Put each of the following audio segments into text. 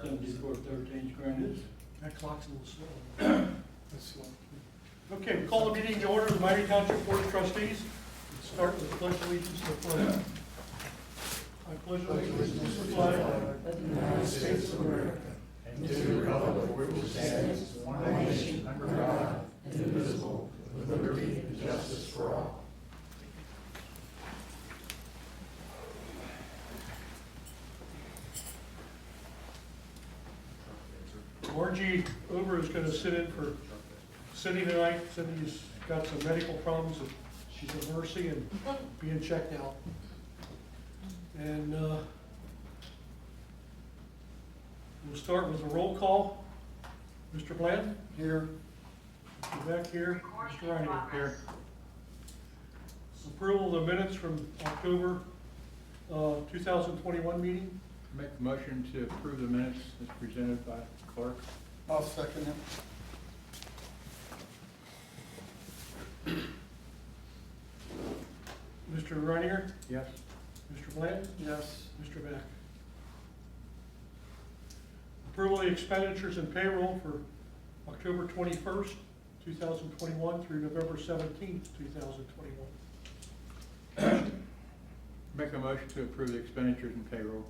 7413 Grant. That clock's a little slow. That's slow. Okay, we call the meeting to order of the Miami Township Board of Trustees. Let's start with the pledge of allegiance to the flag. I pledge allegiance to the flag of the United States of America, and to the republic for which it stands, one nation, under God, indivisible, with liberty and justice for all. Margie Ober is going to sit in for Cindy tonight. Cindy's got some medical problems and she's at Mercy and being checked out. And we'll start with a roll call. Mr. Bland? Here. Mr. Beck here. Mr. Reiner here. Approval of the minutes from October 2021 meeting. Make a motion to approve the minutes as presented by clerk. I'll second it. Mr. Reiner? Yes. Mr. Bland? Yes. Mr. Beck. Approval of the expenditures and payroll for October 21st, 2021 through November 17th, 2021. Make a motion to approve the expenditures and payroll.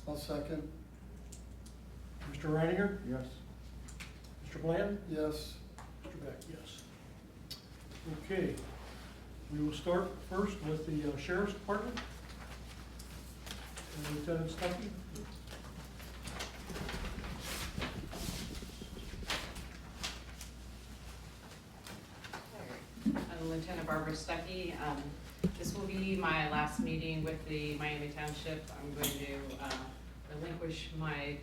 I'll second. Mr. Reiniger? Yes. Mr. Bland? Yes. Mr. Beck, yes. Okay, we will start first with the Sheriff's Department. Lieutenant Stuckey. I'm Lieutenant Barbara Stuckey. This will be my last meeting with the Miami Township. I'm going to relinquish my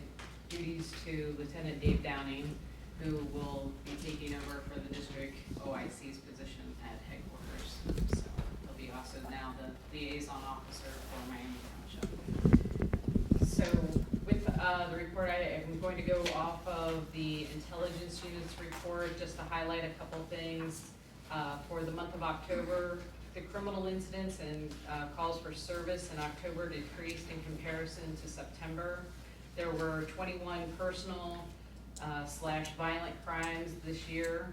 duties to Lieutenant Dave Downing, who will be taking over for the district OIC's position at headquarters. So he'll be also now the liaison officer for Miami Township. So with the report, I am going to go off of the intelligence units report just to highlight a couple things. For the month of October, the criminal incidents and calls for service in October decreased in comparison to September. There were 21 personal / violent crimes this year,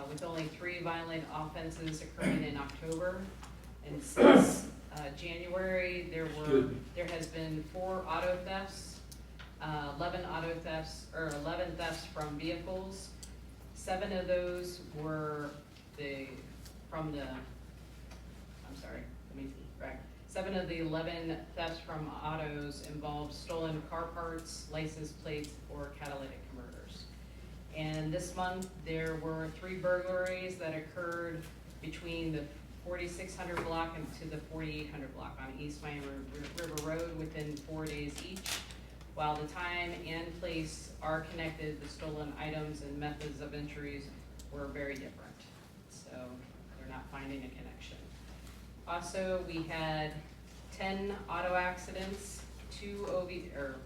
with only 3 violent offenses occurring in October. And since January, there has been 4 auto thefts, 11 thefts from vehicles. 7 of those were 7 of the 11 thefts from autos involved stolen car parts, license plates, or catalytic converters. And this month, there were 3 burglaries that occurred between the 4600 block and to the 4800 block on East Miami River Road within 4 days each. While the time and place are connected, the stolen items and methods of entries were very different. So they're not finding a connection. Also, we had 10 auto accidents, 2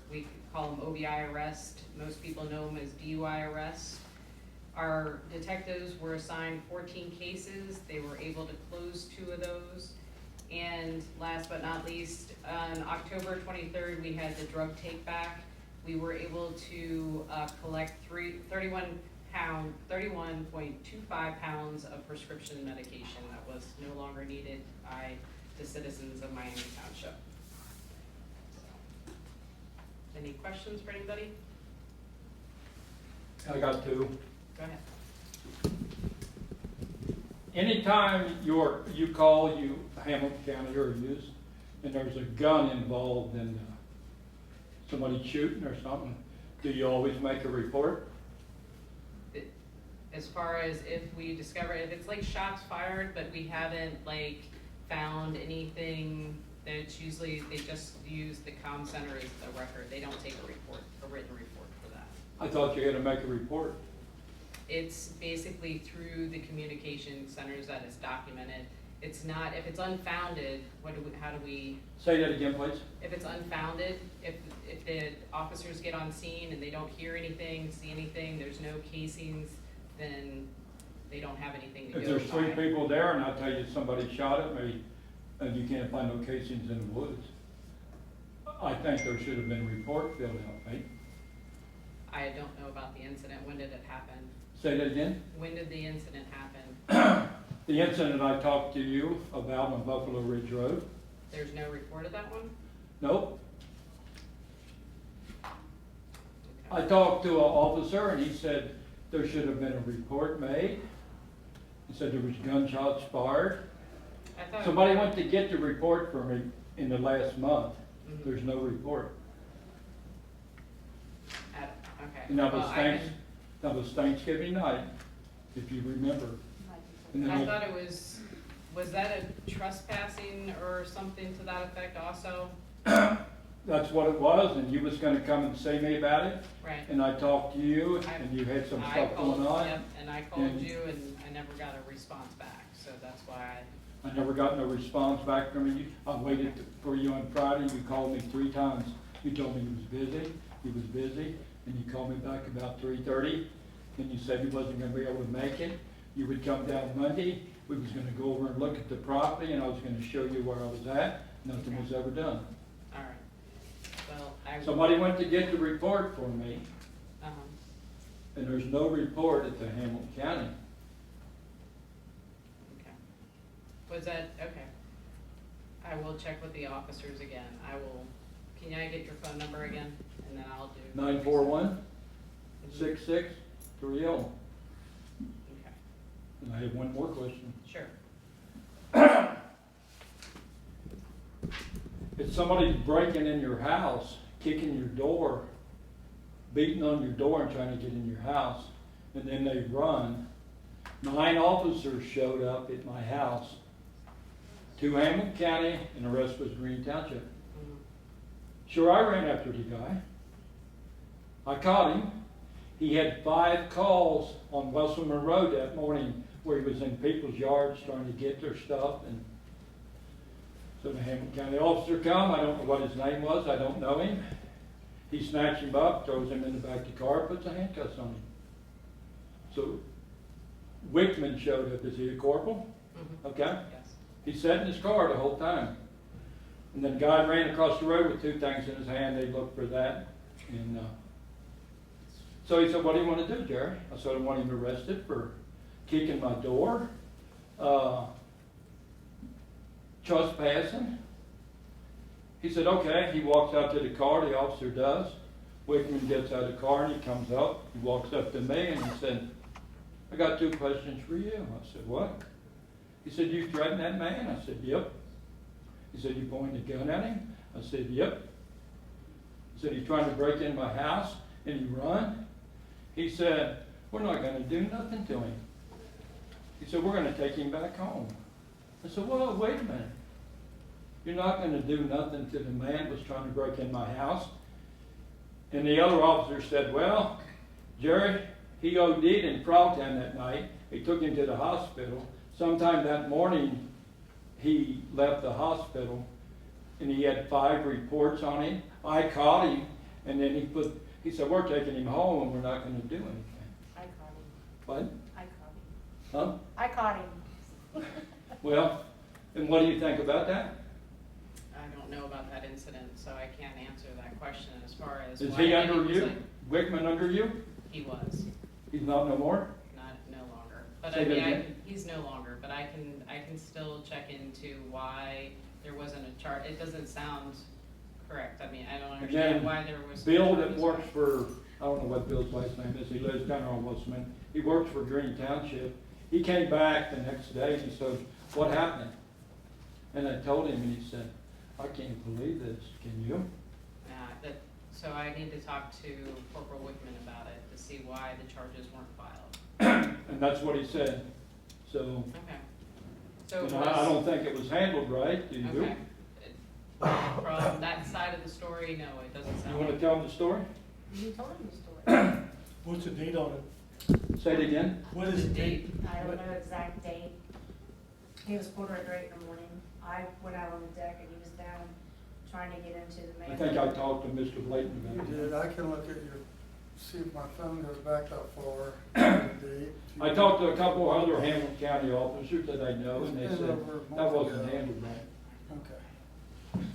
we call them OBI arrests. Most people know them as DUI arrests. Our detectives were assigned 14 cases. They were able to close 2 of those. And last but not least, on October 23rd, we had the drug take back. We were able to collect 31.25 pounds of prescription medication that was no longer needed by the citizens of Miami Township. Any questions for anybody? I got 2. Go ahead. Anytime you call Hamilton County or use, and there's a gun involved in somebody shooting or something, do you always make a report? As far as if we discover, if it's like shots fired, but we haven't found anything, that's usually, they just use the comm center as the record. They don't take a written report for that. I thought you had to make a report. It's basically through the communication centers that it's documented. It's not, if it's unfounded, how do we? Say that again, please. If it's unfounded, if the officers get on scene and they don't hear anything, see anything, there's no casings, then they don't have anything to go by. If there's 3 people there and I tell you somebody shot at me and you can't find no casings in the woods, I think there should have been a report filled out, right? I don't know about the incident. When did it happen? Say that again? When did the incident happen? The incident I talked to you about on Buffalo Ridge Road? There's no report of that one? Nope. I Okay. talked to an officer and he said there should have been a report made. He said there was gunshots fired. I thought. Somebody went to get the report for me in the last month. Mhm. There's no report. Okay. And that was Well, I can- that was Thanksgiving night, if you remember. And then I thought it was that a trespassing or something to that effect also? That's what it was, and you was gonna come and see me about it, Right. and I talked to you, I- and you had some I stuff called- going on. Yep, and I called and- you and I never got a response back, so that's why I never got no response back from you. I waited for you on Friday, you called me 3 times. You told me he was busy, and you called me back about 3:30, and you said you wasn't gonna be able to make it. You would come down Monday, we was gonna go over and look at the property, and I was gonna show you where I was at. Nothing was ever done. all right. Well, I. Somebody went to get the report for me, Uh-huh. and there's no report at the Hamilton County. Okay. Was that, okay. I will check with the officers again. Can I get your phone number again? And then I'll do. 941-6630. Okay, And I have one more question. sure. If somebody's breaking in your house, kicking your door, beating on your door and trying to get in your house, and then they run, 9 officers showed up at my house, 2 Hamilton County, and the rest was Green Township. Mhm. Sure, I ran after the guy. I caught him. He had 5 calls on Wesselman Road that morning where he was in people's yards trying to get their stuff. And so the Hamilton County officer come. I don't know what his name was. I don't know him. He snatched him up, throws him in the back of the car, puts the handcuffs on him. So Wickman showed up. Is he a corporal? Mhm. Okay. Yes. He sat in his car the whole time. And then the guy ran across the road with 2 things in his hand. They looked for that. And so he said, "What do you want to do, Jerry?" I said, "I want him arrested for kicking my door, trespassing." He said, "Okay." He walks out to the car, the officer does. Wickman gets out of the car and he comes up. He walks up to me and he said, "I got 2 questions for you." I said, "What?" He said, "You threatened that man?" I said, "Yep." He said, "You pointed a gun at him?" I said, "Yep." He said, "He's trying to break in my house and he run?" He said, "We're not going to do nothing to him." He said, "We're going to take him back home." I said, "Well, wait a minute. You're not going to do nothing to the man who was trying to break in my house?" And the other officer said, "Well, Jerry, he OD'd in Frogtown that night. They took him to the hospital. Sometime that morning, he left the hospital, and he had 5 reports on him. I caught him, and then he said, 'We're taking him home, and we're not going to do anything.'" I caught him. What? I caught him. Huh? I caught him. Well, and what do you think about that? I don't know about that incident, so I can't answer that question as far as. Is why he under was you? like- Wickman under you? He was, He's not no more? no longer. But Say I that mean, again? he's no longer, but I can still check into why there wasn't a chart. It doesn't sound correct. I mean, I don't then understand why there was. Bill that charges. works for, I don't know what Bill's last name is, he lives down on Wilson. He works for Green Township. He came back the next day and he said, "What happened?" And I told him and he said, "I can't believe this, can you?" So I need to talk to Corporal Wickman about it to see why the charges weren't filed. And that's what he said. So, Okay. So it and was. I don't think it was handled right, do you? Okay. From that side of the story, no, it doesn't You sound wanna like. tell him the story? You told him the story. What's the date on it? Say it again. What is the date? I don't know exact date. He was 8:45 in the morning. I went out on the deck and he was down trying to get into the main. I think I talked to Mr. Blayton You about it. did, I can look at your, see if my phone goes back that far. I talked to a couple of other Hamilton County officers that I know, and they It's been said over a month that wasn't ago. handled right. Okay.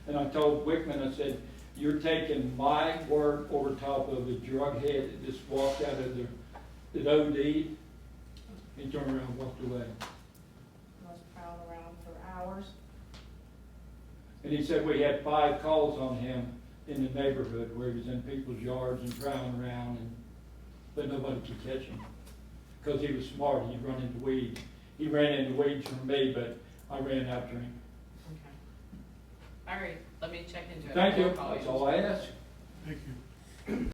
And I told Wickman, I said, You're taking my word over top of a drug head that just walked out of the OD. He turned around and walked away. I was prowling around for hours. And he said we had 5 calls on him in the neighborhood where he was in people's yards and prowling around, but nobody could catch him. Because he was smart, he'd run into weeds. He ran into weeds from me, but I ran after him. Okay. All right, let me check into it. Thank you, I'll call that's all I ask. Thank you.